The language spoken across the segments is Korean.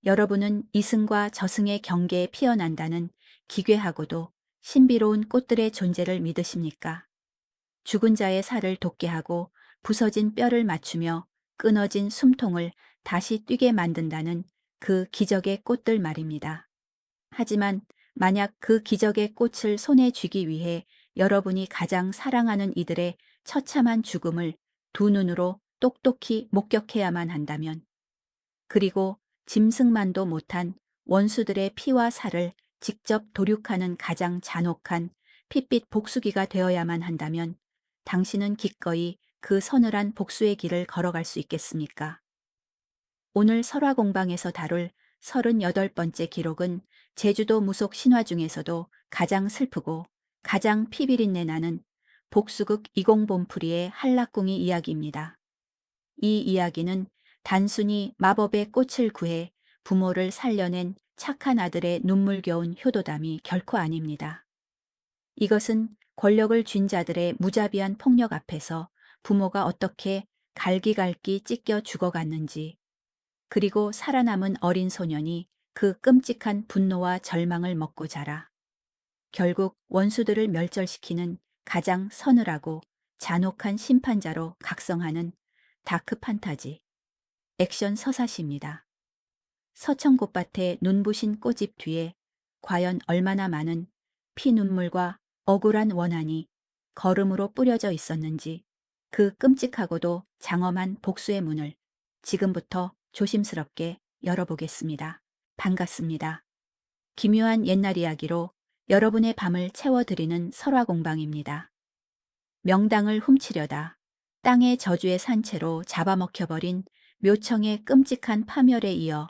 여러분은 이승과 저승의 경계에 피어난다는 기괴하고도 신비로운 꽃들의 존재를 믿으십니까? 죽은 자의 살을 돋게 하고 부서진 뼈를 맞추며 끊어진 숨통을 다시 뛰게 만든다는 그 기적의 꽃들 말입니다. 하지만 만약 그 기적의 꽃을 손에 쥐기 위해 여러분이 가장 사랑하는 이들의 처참한 죽음을 두 눈으로 똑똑히 목격해야만 한다면, 그리고 짐승만도 못한 원수들의 피와 살을 직접 도륙하는 가장 잔혹한 핏빛 복수기가 되어야만 한다면 당신은 기꺼이 그 서늘한 복수의 길을 걸어갈 수 있겠습니까? 오늘 설화공방에서 다룰 38번째 기록은 제주도 무속 신화 중에서도 가장 슬프고 가장 피비린내 나는 복수극 이공본풀이의 한락궁이 이야기입니다. 이 이야기는 단순히 마법의 꽃을 구해 부모를 살려낸 착한 아들의 눈물겨운 효도담이 결코 아닙니다. 이것은 권력을 쥔 자들의 무자비한 폭력 앞에서 부모가 어떻게 갈기갈기 찢겨 죽어갔는지, 그리고 살아남은 어린 소년이 그 끔찍한 분노와 절망을 먹고 자라 결국 원수들을 멸절시키는 가장 서늘하고 잔혹한 심판자로 각성하는 다크 판타지 액션 서사시입니다. 서천곶밭의 눈부신 꽃잎 뒤에 과연 얼마나 많은 피눈물과 억울한 원한이 걸음으로 뿌려져 있었는지, 그 끔찍하고도 장엄한 복수의 문을 지금부터 조심스럽게 열어보겠습니다. 반갑습니다. 기묘한 옛날 이야기로 여러분의 밤을 채워드리는 설화공방입니다. 명당을 훔치려다 땅의 저주의 산채로 잡아먹혀버린 묘청의 끔찍한 파멸에 이어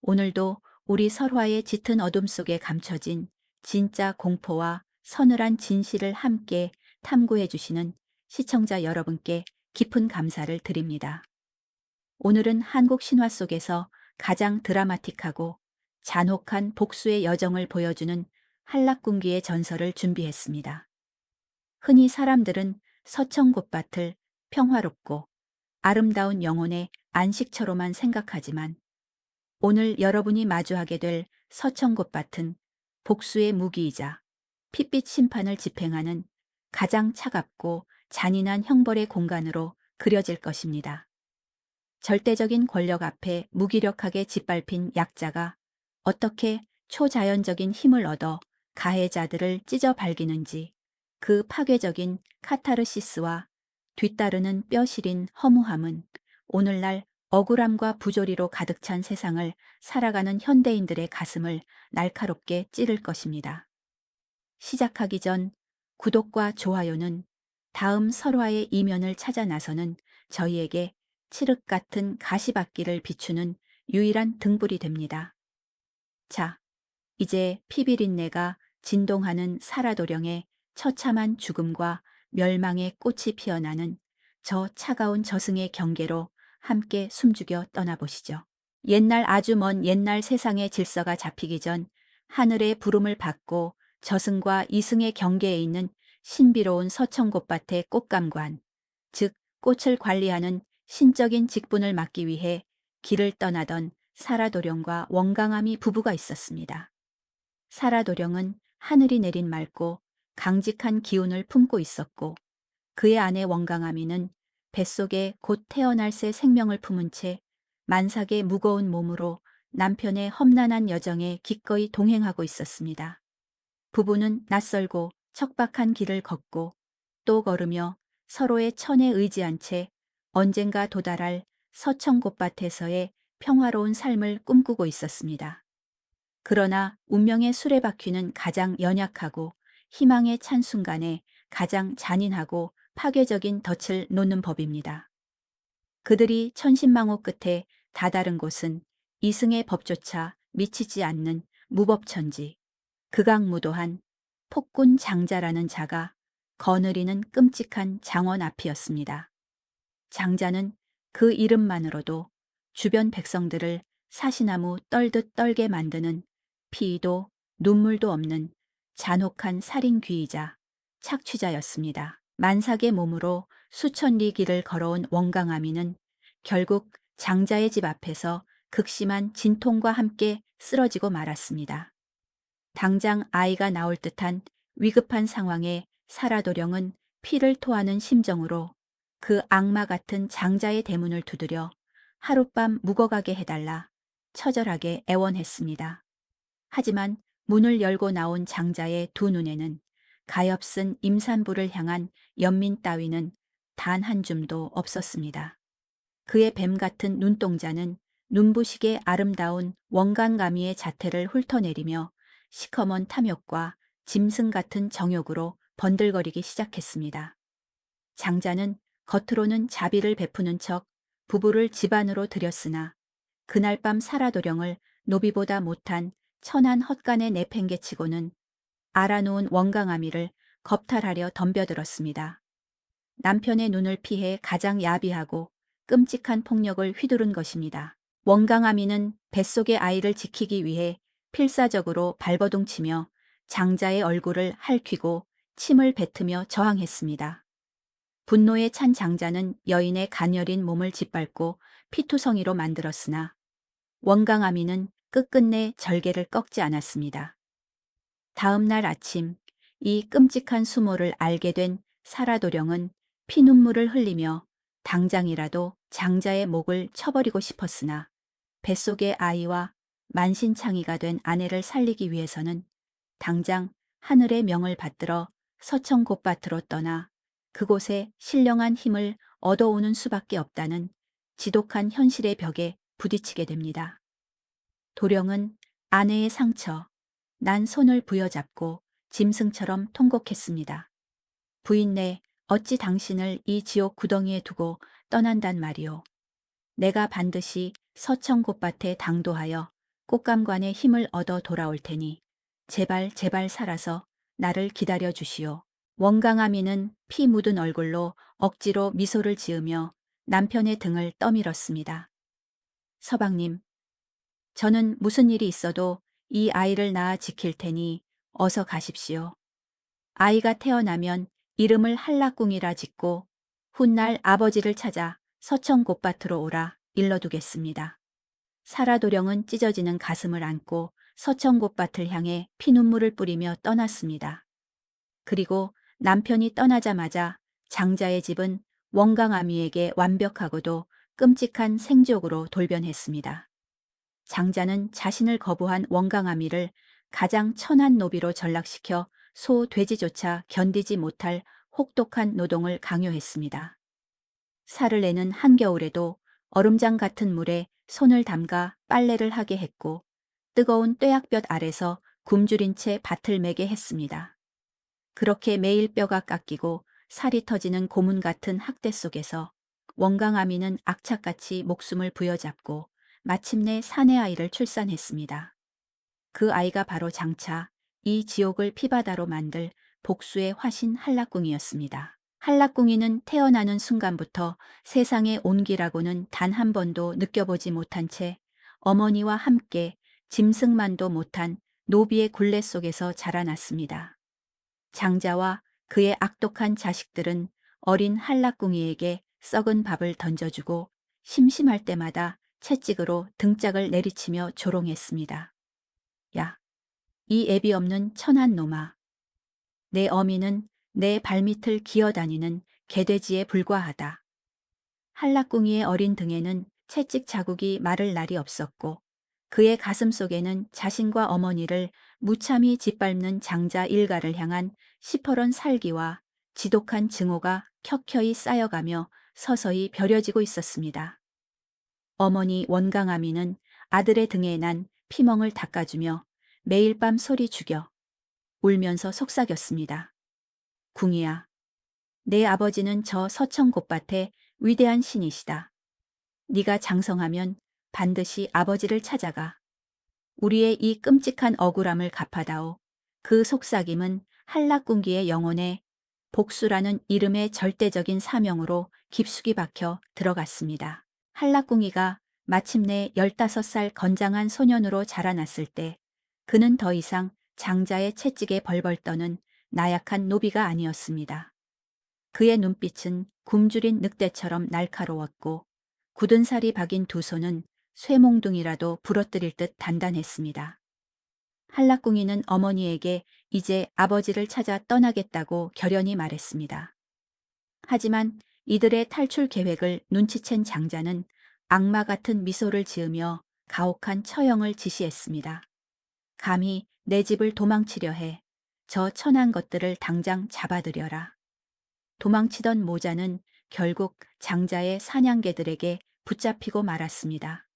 오늘도 우리 설화의 짙은 어둠 속에 감춰진 진짜 공포와 서늘한 진실을 함께 탐구해 주시는 시청자 여러분께 깊은 감사를 드립니다. 오늘은 한국 신화 속에서 가장 드라마틱하고 잔혹한 복수의 여정을 보여주는 한락궁기의 전설을 준비했습니다. 흔히 사람들은 서천곶밭을 평화롭고 아름다운 영혼의 안식처로만 생각하지만, 오늘 여러분이 마주하게 될 서천곶밭은 복수의 무기이자 핏빛 심판을 집행하는 가장 차갑고 잔인한 형벌의 공간으로 그려질 것입니다. 절대적인 권력 앞에 무기력하게 짓밟힌 약자가 어떻게 초자연적인 힘을 얻어 가해자들을 찢어 발기는지, 그 파괴적인 카타르시스와 뒤따르는 뼈시린 허무함은 오늘날 억울함과 부조리로 가득 찬 세상을 살아가는 현대인들의 가슴을 날카롭게 찌를 것입니다. 시작하기 전 구독과 좋아요는 다음 설화의 이면을 찾아 나서는 저희에게 칠흑 같은 가시밭길을 비추는 유일한 등불이 됩니다. 자, 이제 피비린내가 진동하는 사라도령의 처참한 죽음과 멸망의 꽃이 피어나는 저 차가운 저승의 경계로 함께 숨죽여 떠나보시죠. 옛날, 아주 먼 옛날 세상의 질서가 잡히기 전 하늘의 부름을 받고 저승과 이승의 경계에 있는 신비로운 서천곶밭의 꽃감관, 즉 꽃을 관리하는 신적인 직분을 맡기 위해 길을 떠나던 사라도령과 원강아미 부부가 있었습니다. 사라도령은 하늘이 내린 맑고 강직한 기운을 품고 있었고, 그의 아내 원강아미는 뱃속에 곧 태어날 새 생명을 품은 채 만삭의 무거운 몸으로 남편의 험난한 여정에 기꺼이 동행하고 있었습니다. 부부는 낯설고 척박한 길을 걷고 또 걸으며 서로의 천에 의지한 채 언젠가 도달할 서천곶밭에서의 평화로운 삶을 꿈꾸고 있었습니다. 그러나 운명의 수레바퀴는 가장 연약하고 희망에 찬 순간에 가장 잔인하고 파괴적인 덫을 놓는 법입니다. 그들이 천신망호 끝에 다다른 곳은 이승의 법조차 미치지 않는 무법천지, 극악무도한 폭군 장자라는 자가 거느리는 끔찍한 장원 앞이었습니다. 장자는 그 이름만으로도 주변 백성들을 사시나무 떨듯 떨게 만드는 피도 눈물도 없는 잔혹한 살인귀이자 착취자였습니다. 만삭의 몸으로 수천 리 길을 걸어온 원강아미는 결국 장자의 집 앞에서 극심한 진통과 함께 쓰러지고 말았습니다. 당장 아이가 나올 듯한 위급한 상황에 사라도령은 피를 토하는 심정으로 그 악마 같은 장자의 대문을 두드려 하룻밤 묵어가게 해달라 처절하게 애원했습니다. 하지만 문을 열고 나온 장자의 두 눈에는 가엾은 임산부를 향한 연민 따위는 단 한 줌도 없었습니다. 그의 뱀 같은 눈동자는 눈부시게 아름다운 원간가미의 자태를 훑어내리며 시커먼 탐욕과 짐승 같은 정욕으로 번들거리기 시작했습니다. 장자는 겉으로는 자비를 베푸는 척 부부를 집안으로 들였으나 그날 밤 사라도령을 노비보다 못한 천한 헛간에 내팽개치고는 알아놓은 원강아미를 겁탈하려 덤벼들었습니다. 남편의 눈을 피해 가장 야비하고 끔찍한 폭력을 휘두른 것입니다. 원강아미는 뱃속의 아이를 지키기 위해 필사적으로 발버둥치며 장자의 얼굴을 핥히고 침을 뱉으며 저항했습니다. 분노에 찬 장자는 여인의 가녀린 몸을 짓밟고 피투성이로 만들었으나 원강아미는 끝끝내 절개를 꺾지 않았습니다. 다음 날 아침 이 끔찍한 수모를 알게 된 사라도령은 피눈물을 흘리며 당장이라도 장자의 목을 쳐버리고 싶었으나 뱃속의 아이와 만신창이가 된 아내를 살리기 위해서는 당장 하늘의 명을 받들어 서천곶밭으로 떠나 그곳에 신령한 힘을 얻어오는 수밖에 없다는 지독한 현실의 벽에 부딪히게 됩니다. 도령은 아내의 상처, 난 손을 부여잡고 짐승처럼 통곡했습니다. 부인네, 어찌 당신을 이 지옥 구덩이에 두고 떠난단 말이오. 내가 반드시 서천곶밭에 당도하여 꽃감관의 힘을 얻어 돌아올 테니 제발 제발 살아서 나를 기다려 주시오. 원강아미는 피 묻은 얼굴로 억지로 미소를 지으며 남편의 등을 떠밀었습니다. 서방님, 저는 무슨 일이 있어도 이 아이를 낳아 지킬 테니 어서 가십시오. 아이가 태어나면 이름을 한라꿍이라 짓고 훗날 아버지를 찾아 서천곶밭으로 오라 일러두겠습니다. 사라도령은 찢어지는 가슴을 안고 서천곶밭을 향해 피눈물을 뿌리며 떠났습니다. 그리고 남편이 떠나자마자 장자의 집은 원강아미에게 완벽하고도 끔찍한 생족으로 돌변했습니다. 장자는 자신을 거부한 원강아미를 가장 천한 노비로 전락시켜 소, 돼지조차 견디지 못할 혹독한 노동을 강요했습니다. 살을 내는 한겨울에도 얼음장 같은 물에 손을 담가 빨래를 하게 했고 뜨거운 뙤약볕 아래서 굶주린 채 밭을 매게 했습니다. 그렇게 매일 뼈가 깎이고 살이 터지는 고문 같은 학대 속에서 원강아미는 악착같이 목숨을 부여잡고 마침내 사내 아이를 출산했습니다. 그 아이가 바로 장차 이 지옥을 피바다로 만들 복수의 화신 한라꿍이었습니다. 한라꿍이는 태어나는 순간부터 세상의 온기라고는 단 한 번도 느껴보지 못한 채 어머니와 함께 짐승만도 못한 노비의 굴레 속에서 자라났습니다. 장자와 그의 악독한 자식들은 어린 한라꿍이에게 썩은 밥을 던져주고 심심할 때마다 채찍으로 등짝을 내리치며 조롱했습니다. 야, 이 애비 없는 천한 놈아. 내 어미는 내 발밑을 기어다니는 개돼지에 불과하다. 한라꿍이의 어린 등에는 채찍 자국이 마를 날이 없었고 그의 가슴 속에는 자신과 어머니를 무참히 짓밟는 장자 일가를 향한 시퍼런 살기와 지독한 증오가 켜켜이 쌓여가며 서서히 벼려지고 있었습니다. 어머니 원강아미는 아들의 등에 난 피멍을 닦아주며 매일 밤 소리 죽여 울면서 속삭였습니다. 궁이야, 내 아버지는 저 서천곶밭의 위대한 신이시다. 네가 장성하면 반드시 아버지를 찾아가 우리의 이 끔찍한 억울함을 갚아다오. 그 속삭임은 한라꿍기의 영혼에 복수라는 이름의 절대적인 사명으로 깊숙이 박혀 들어갔습니다. 한라꿍이가 마침내 15살 건장한 소년으로 자라났을 때 그는 더 이상 장자의 채찍에 벌벌 떠는 나약한 노비가 아니었습니다. 그의 눈빛은 굶주린 늑대처럼 날카로웠고 굳은 살이 박인 두 손은 쇠몽둥이라도 부러뜨릴 듯 단단했습니다. 한락궁이는 어머니에게 이제 아버지를 찾아 떠나겠다고 결연히 말했습니다. 하지만 이들의 탈출 계획을 눈치챈 장자는 악마 같은 미소를 지으며 가혹한 처형을 지시했습니다. 감히 내 집을 도망치려 해. 저 천한 것들을 당장 잡아들여라. 도망치던 모자는 결국 장자의 사냥개들에게 붙잡히고 말았습니다.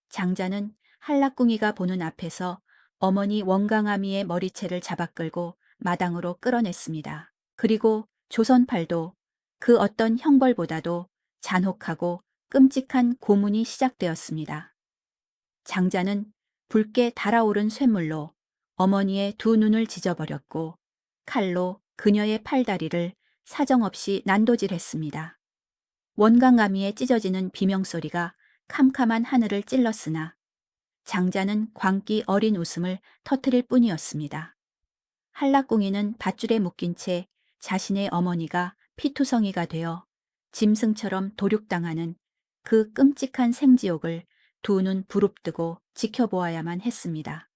장자는 한락궁이가 보는 앞에서 어머니 원강아미의 머리채를 잡아끌고 마당으로 끌어냈습니다. 그리고 조선팔도 그 어떤 형벌보다도 잔혹하고 끔찍한 고문이 시작되었습니다. 장자는 붉게 달아오른 쇳물로 어머니의 두 눈을 찢어버렸고 칼로 그녀의 팔다리를 사정없이 난도질했습니다. 원강아미의 찢어지는 비명소리가 캄캄한 하늘을 찔렀으나 장자는 광기 어린 웃음을 터뜨릴 뿐이었습니다. 한락궁이는 밧줄에 묶인 채 자신의 어머니가 피투성이가 되어 짐승처럼 도륙당하는 그 끔찍한 생지옥을 두 눈 부릅뜨고 지켜보아야만 했습니다.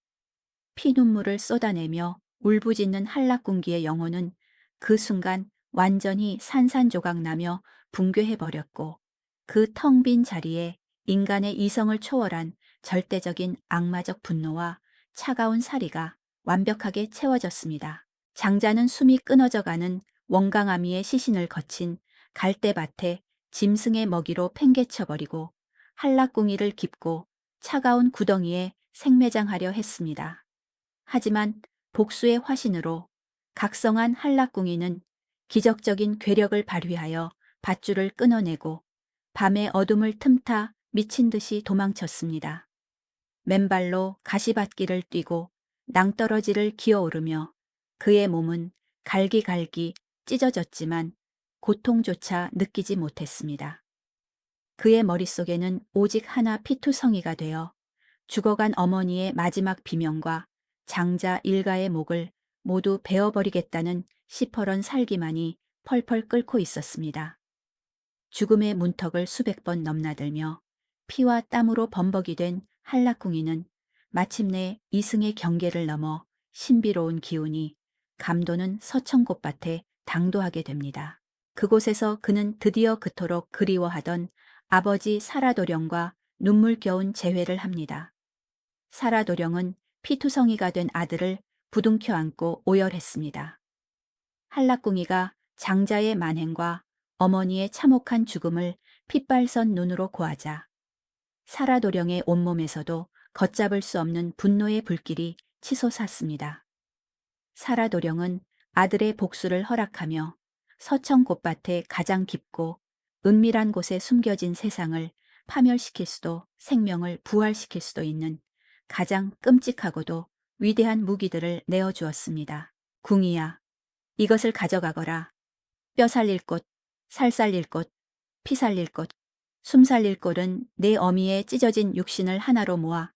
피눈물을 쏟아내며 울부짖는 한락궁기의 영혼은 그 순간 완전히 산산조각나며 붕괴해버렸고 그 텅 빈 자리에 인간의 이성을 초월한 절대적인 악마적 분노와 차가운 사리가 완벽하게 채워졌습니다. 장자는 숨이 끊어져가는 원강아미의 시신을 거친 갈대밭에 짐승의 먹이로 팽개쳐버리고 한락궁이를 깁고 차가운 구덩이에 생매장하려 했습니다. 하지만 복수의 화신으로 각성한 한락궁이는 기적적인 괴력을 발휘하여 밧줄을 끊어내고 밤의 어둠을 틈타 미친 듯이 도망쳤습니다. 맨발로 가시밭길을 뛰고 낭떠러지를 기어오르며 그의 몸은 갈기갈기 찢어졌지만 고통조차 느끼지 못했습니다. 그의 머릿속에는 오직 하나 피투성이가 되어 죽어간 어머니의 마지막 비명과 장자 일가의 목을 모두 베어버리겠다는 시퍼런 살기만이 펄펄 끓고 있었습니다. 죽음의 문턱을 수백 번 넘나들며 피와 땀으로 범벅이 된 한락궁이는 마침내 이승의 경계를 넘어 신비로운 기운이 감도는 서천곶밭에 당도하게 됩니다. 그곳에서 그는 드디어 그토록 그리워하던 아버지 사라도령과 눈물겨운 재회를 합니다. 사라도령은 피투성이가 된 아들을 부둥켜 안고 오열했습니다. 한락궁이가 장자의 만행과 어머니의 참혹한 죽음을 핏발선 눈으로 고하자 사라도령의 온몸에서도 걷잡을 수 없는 분노의 불길이 치솟았습니다. 사라도령은 아들의 복수를 허락하며 서천곶밭의 가장 깊고 은밀한 곳에 숨겨진 세상을 파멸시킬 수도 생명을 부활시킬 수도 있는 가장 끔찍하고도 위대한 무기들을 내어주었습니다. 궁이야, 이것을 가져가거라. 뼈 살릴 곳, 살 살릴 곳, 피 살릴 곳, 숨 살릴 곳은 내 어미의 찢어진 육신을 하나로 모아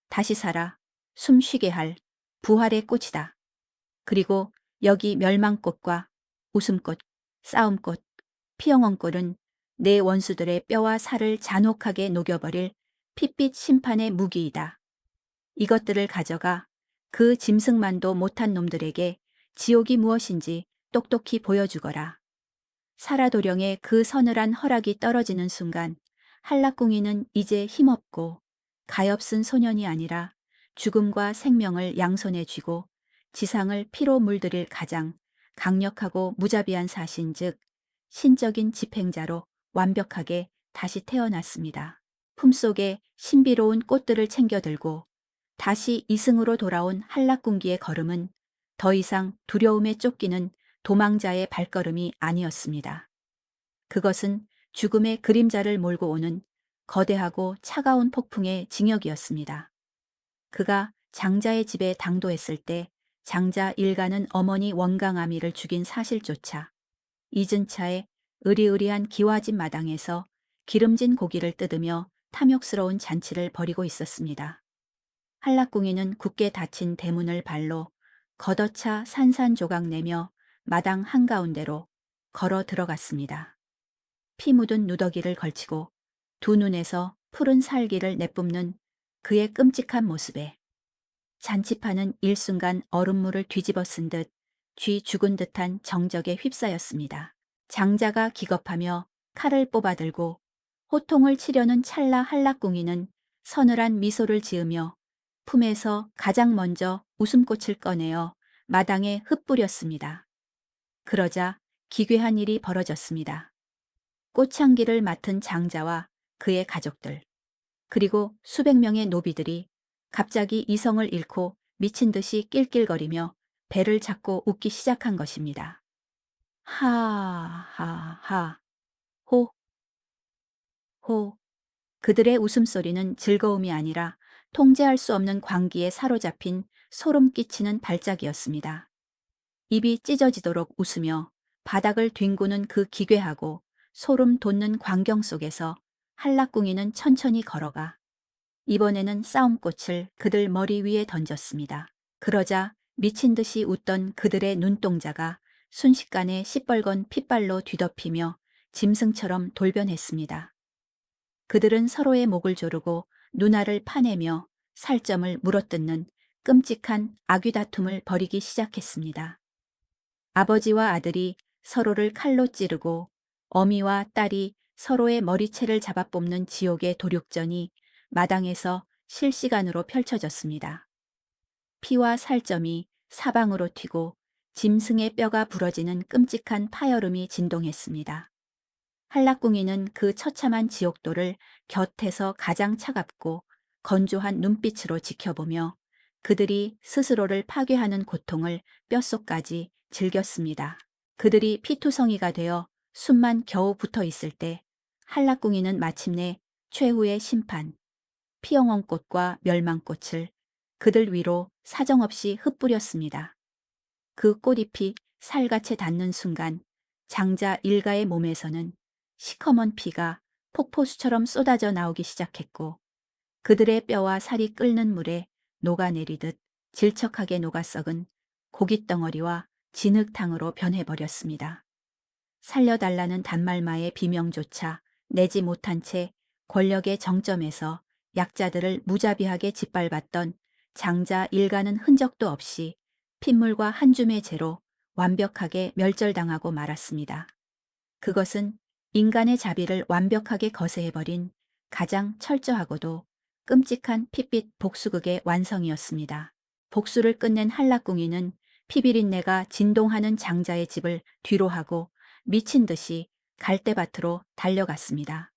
다시 살아 숨 쉬게 할 부활의 꽃이다. 그리고 여기 멸망꽃과 웃음꽃, 싸움꽃, 피영원꽃은 내 원수들의 뼈와 살을 잔혹하게 녹여버릴 핏빛 심판의 무기이다. 이것들을 가져가 그 짐승만도 못한 놈들에게 지옥이 무엇인지 똑똑히 보여주거라. 사라도령의 그 서늘한 허락이 떨어지는 순간 한락궁이는 이제 힘없고 가엾은 소년이 아니라 죽음과 생명을 양손에 쥐고 지상을 피로 물들일 가장 강력하고 무자비한 사신 즉 신적인 집행자로 완벽하게 다시 태어났습니다. 품속에 신비로운 꽃들을 챙겨들고 다시 이승으로 돌아온 한락궁기의 걸음은 더 이상 두려움에 쫓기는 도망자의 발걸음이 아니었습니다. 그것은 죽음의 그림자를 몰고 오는 거대하고 차가운 폭풍의 징역이었습니다. 그가 장자의 집에 당도했을 때 장자 일가는 어머니 원강아미를 죽인 사실조차 잊은 차에 으리으리한 기와집 마당에서 기름진 고기를 뜯으며 탐욕스러운 잔치를 벌이고 있었습니다. 한락궁이는 굳게 닫힌 대문을 발로 걷어차 산산조각 내며 마당 한가운데로 걸어 들어갔습니다. 피 묻은 누더기를 걸치고 두 눈에서 푸른 살기를 내뿜는 그의 끔찍한 모습에 잔치판은 일순간 얼음물을 뒤집어 쓴 듯 쥐 죽은 듯한 정적에 휩싸였습니다. 장자가 기겁하며 칼을 뽑아들고 호통을 치려는 찰나 한락궁이는 서늘한 미소를 지으며 품에서 가장 먼저 웃음꽃을 꺼내어 마당에 흩뿌렸습니다. 그러자 기괴한 일이 벌어졌습니다. 꽃향기를 맡은 장자와 그의 가족들, 그리고 수백 명의 노비들이 갑자기 이성을 잃고 미친 듯이 낄낄거리며 배를 잡고 웃기 시작한 것입니다. 하하하, 호, 호. 그들의 웃음소리는 즐거움이 아니라 통제할 수 없는 광기에 사로잡힌 소름 끼치는 발작이었습니다. 입이 찢어지도록 웃으며 바닥을 뒹구는 그 기괴하고 소름 돋는 광경 속에서 한락궁이는 천천히 걸어가 이번에는 싸움꽃을 그들 머리 위에 던졌습니다. 그러자 미친 듯이 웃던 그들의 눈동자가 순식간에 시뻘건 핏발로 뒤덮이며 짐승처럼 돌변했습니다. 그들은 서로의 목을 조르고 눈알을 파내며 살점을 물어뜯는 끔찍한 아귀다툼을 벌이기 시작했습니다. 아버지와 아들이 서로를 칼로 찌르고 어미와 딸이 서로의 머리채를 잡아 뽑는 지옥의 도륙전이 마당에서 실시간으로 펼쳐졌습니다. 피와 살점이 사방으로 튀고 짐승의 뼈가 부러지는 끔찍한 파열음이 진동했습니다. 한락궁이는 그 처참한 지옥도를 곁에서 가장 차갑고 건조한 눈빛으로 지켜보며 그들이 스스로를 파괴하는 고통을 뼛속까지 즐겼습니다. 그들이 피투성이가 되어 숨만 겨우 붙어 있을 때 한락궁이는 마침내 최후의 심판, 피영원꽃과 멸망꽃을 그들 위로 사정없이 흩뿌렸습니다. 그 꽃잎이 살갗에 닿는 순간 장자 일가의 몸에서는 시커먼 피가 폭포수처럼 쏟아져 나오기 시작했고 그들의 뼈와 살이 끓는 물에 녹아내리듯 질척하게 녹아썩은 고깃덩어리와 진흙탕으로 변해버렸습니다. 살려달라는 단말마의 비명조차 내지 못한 채 권력의 정점에서 약자들을 무자비하게 짓밟았던 장자 일가는 흔적도 없이 핏물과 한 줌의 재로 완벽하게 멸절당하고 말았습니다. 그것은 인간의 자비를 완벽하게 거세해버린 가장 철저하고도 끔찍한 핏빛 복수극의 완성이었습니다. 복수를 끝낸 한락궁이는 피비린내가 진동하는 장자의 집을 뒤로하고 미친 듯이 갈대밭으로 달려갔습니다.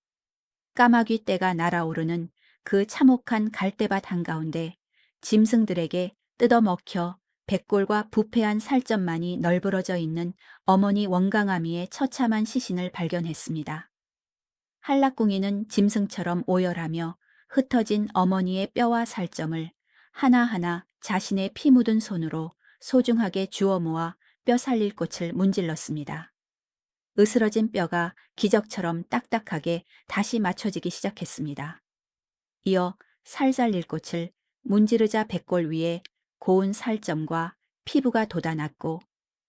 까마귀 떼가 날아오르는 그 참혹한 갈대밭 한가운데 짐승들에게 뜯어먹혀 백골과 부패한 살점만이 널브러져 있는 어머니 원강아미의 처참한 시신을 발견했습니다. 한락궁이는 짐승처럼 오열하며 흩어진 어머니의 뼈와 살점을 하나하나 자신의 피 묻은 손으로 소중하게 주워 모아 뼈 살릴 꽃을 문질렀습니다. 으스러진 뼈가 기적처럼 딱딱하게 다시 맞춰지기 시작했습니다. 이어 살 살릴 꽃을 문지르자 백골 위에 고운 살점과 피부가 돋아났고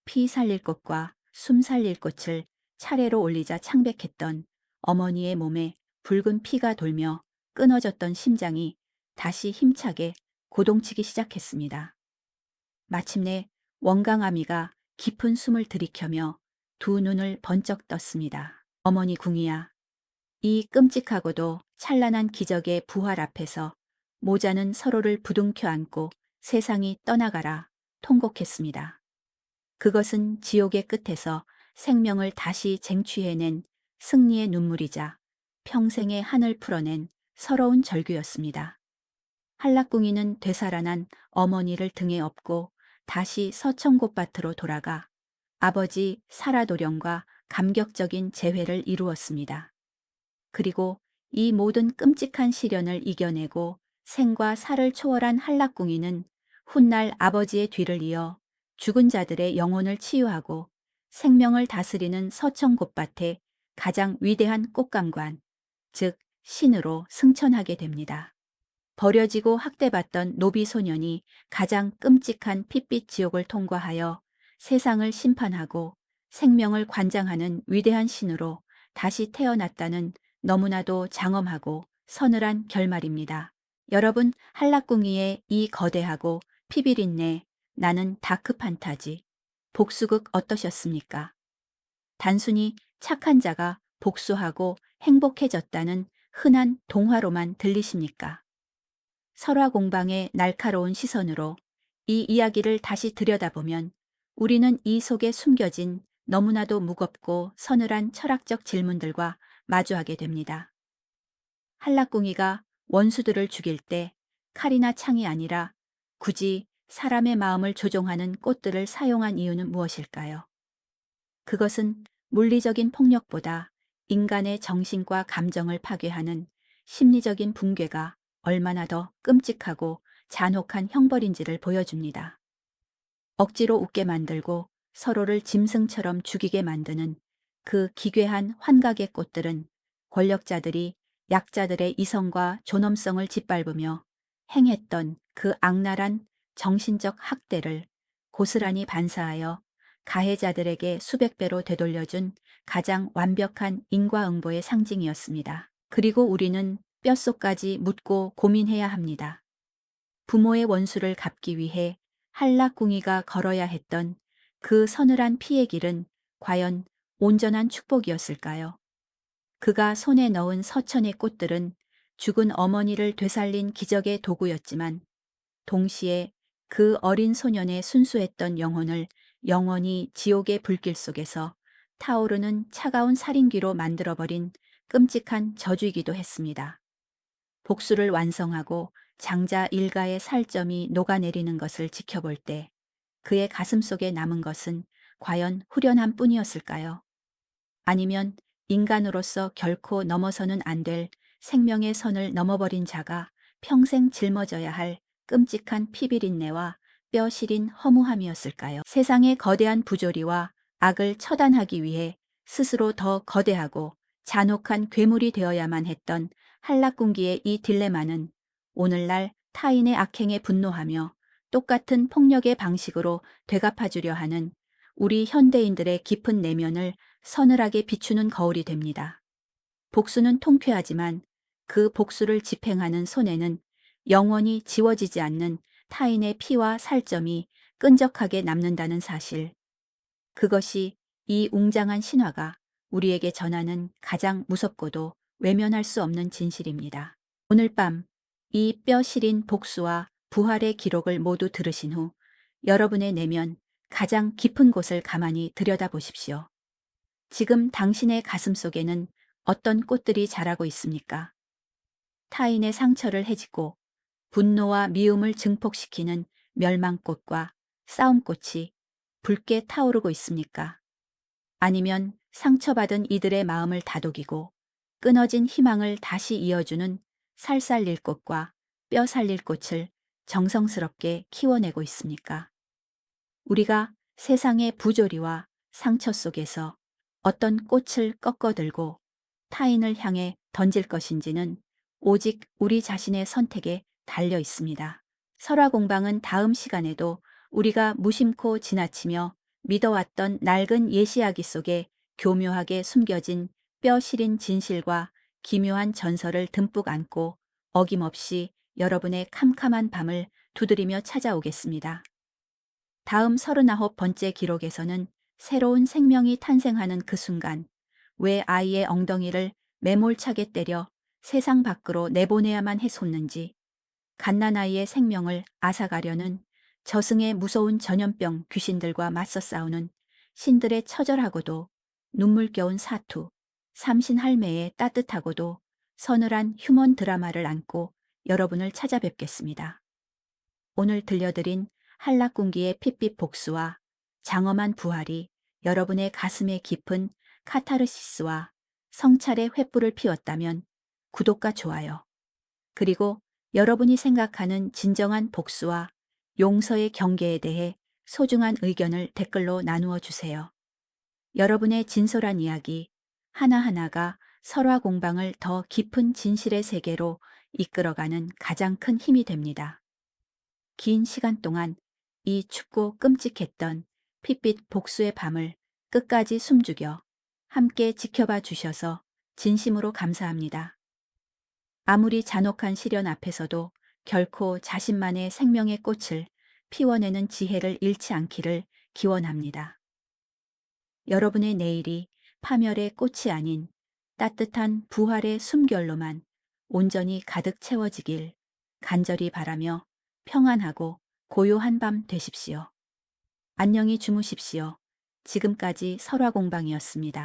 피 살릴 꽃과 숨 살릴 꽃을 차례로 올리자 창백했던 어머니의 몸에 붉은 피가 돌며 끊어졌던 심장이 다시 힘차게 고동치기 시작했습니다. 마침내 원강아미가 깊은 숨을 들이켜며 두 눈을 번쩍 떴습니다. 어머니 궁이야. 이 끔찍하고도 찬란한 기적의 부활 앞에서 모자는 서로를 부둥켜 안고 세상이 떠나가라 통곡했습니다. 그것은 지옥의 끝에서 생명을 다시 쟁취해낸 승리의 눈물이자 평생의 한을 풀어낸 서러운 절규였습니다. 한락궁이는 되살아난 어머니를 등에 업고 다시 서천곶밭으로 돌아가 아버지 사라도령과 감격적인 재회를 이루었습니다. 그리고 이 모든 끔찍한 시련을 이겨내고 생과 사를 초월한 한락궁이는 훗날 아버지의 뒤를 이어 죽은 자들의 영혼을 치유하고 생명을 다스리는 서천곶밭의 가장 위대한 꽃감관, 즉 신으로 승천하게 됩니다. 버려지고 학대받던 노비 소년이 가장 끔찍한 핏빛 지옥을 통과하여 세상을 심판하고 생명을 관장하는 위대한 신으로 다시 태어났다는 너무나도 장엄하고 서늘한 결말입니다. 여러분, 한라궁이의 이 거대하고 피비린내 나는 다크 판타지 복수극 어떠셨습니까? 단순히 착한 자가 복수하고 행복해졌다는 흔한 동화로만 들리십니까? 설화공방의 날카로운 시선으로 이 이야기를 다시 들여다보면 우리는 이 속에 숨겨진 너무나도 무겁고 서늘한 철학적 질문들과 마주하게 됩니다. 한라궁이가 원수들을 죽일 때 칼이나 창이 아니라 굳이 사람의 마음을 조종하는 꽃들을 사용한 이유는 무엇일까요? 그것은 물리적인 폭력보다 인간의 정신과 감정을 파괴하는 심리적인 붕괴가 얼마나 더 끔찍하고 잔혹한 형벌인지를 보여줍니다. 억지로 웃게 만들고 서로를 짐승처럼 죽이게 만드는 그 기괴한 환각의 꽃들은 권력자들이 약자들의 이성과 존엄성을 짓밟으며 행했던 그 악랄한 정신적 학대를 고스란히 반사하여 가해자들에게 수백 배로 되돌려준 가장 완벽한 인과응보의 상징이었습니다. 그리고 우리는 뼛속까지 묻고 고민해야 합니다. 부모의 원수를 갚기 위해 한라궁이가 걸어야 했던 그 서늘한 피의 길은 과연 온전한 축복이었을까요? 그가 손에 넣은 서천의 꽃들은 죽은 어머니를 되살린 기적의 도구였지만 동시에 그 어린 소년의 순수했던 영혼을 영원히 지옥의 불길 속에서 타오르는 차가운 살인귀로 만들어버린 끔찍한 저주이기도 했습니다. 복수를 완성하고 장자 일가의 살점이 녹아내리는 것을 지켜볼 때 그의 가슴 속에 남은 것은 과연 후련함 뿐이었을까요? 아니면 인간으로서 결코 넘어서는 안 될 생명의 선을 넘어버린 자가 평생 짊어져야 할 끔찍한 피비린내와 뼈 시린 허무함이었을까요? 세상의 거대한 부조리와 악을 처단하기 위해 스스로 더 거대하고 잔혹한 괴물이 되어야만 했던 한라궁기의 이 딜레마는 오늘날 타인의 악행에 분노하며 똑같은 폭력의 방식으로 되갚아주려 하는 우리 현대인들의 깊은 내면을 서늘하게 비추는 거울이 됩니다. 복수는 통쾌하지만 그 복수를 집행하는 손에는 영원히 지워지지 않는 타인의 피와 살점이 끈적하게 남는다는 사실. 그것이 이 웅장한 신화가 우리에게 전하는 가장 무섭고도 외면할 수 없는 진실입니다. 오늘 밤 이 뼈 시린 복수와 부활의 기록을 모두 들으신 후 여러분의 내면 가장 깊은 곳을 가만히 들여다보십시오. 지금 당신의 가슴 속에는 어떤 꽃들이 자라고 있습니까? 타인의 상처를 해지고 분노와 미움을 증폭시키는 멸망꽃과 싸움꽃이 붉게 타오르고 있습니까? 아니면 상처받은 이들의 마음을 다독이고 끊어진 희망을 다시 이어주는 살살릴 꽃과 뼈 살릴 꽃을 정성스럽게 키워내고 있습니까? 우리가 세상의 부조리와 상처 속에서 어떤 꽃을 꺾어들고 타인을 향해 던질 것인지는 오직 우리 자신의 선택에 달려 있습니다. 설화공방은 다음 시간에도 우리가 무심코 지나치며 믿어왔던 낡은 예시이야기 속에 교묘하게 숨겨진 뼈 시린 진실과 기묘한 전설을 듬뿍 안고 어김없이 여러분의 캄캄한 밤을 두드리며 찾아오겠습니다. 다음 39번째 기록에서는 새로운 생명이 탄생하는 그 순간 왜 아이의 엉덩이를 매몰차게 때려 세상 밖으로 내보내야만 했었는지 갓난아이의 생명을 앗아가려는 저승의 무서운 전염병 귀신들과 맞서 싸우는 신들의 처절하고도 눈물겨운 사투, 삼신할매의 따뜻하고도 서늘한 휴먼 드라마를 안고 여러분을 찾아뵙겠습니다. 오늘 들려드린 한라궁기의 핏빛 복수와 장엄한 부활이 여러분의 가슴에 깊은 카타르시스와 성찰의 횃불을 피웠다면 구독과 좋아요, 그리고 여러분이 생각하는 진정한 복수와 용서의 경계에 대해 소중한 의견을 댓글로 나누어 주세요. 여러분의 진솔한 이야기 하나하나가 설화공방을 더 깊은 진실의 세계로 이끌어가는 가장 큰 힘이 됩니다. 긴 시간 동안 이 춥고 끔찍했던 핏빛 복수의 밤을 끝까지 숨죽여 함께 지켜봐 주셔서 진심으로 감사합니다. 아무리 잔혹한 시련 앞에서도 결코 자신만의 생명의 꽃을 피워내는 지혜를 잃지 않기를 기원합니다. 여러분의 내일이 파멸의 꽃이 아닌 따뜻한 부활의 숨결로만 온전히 가득 채워지길 간절히 바라며 평안하고 고요한 밤 되십시오. 안녕히 주무십시오. 지금까지 설화공방이었습니다.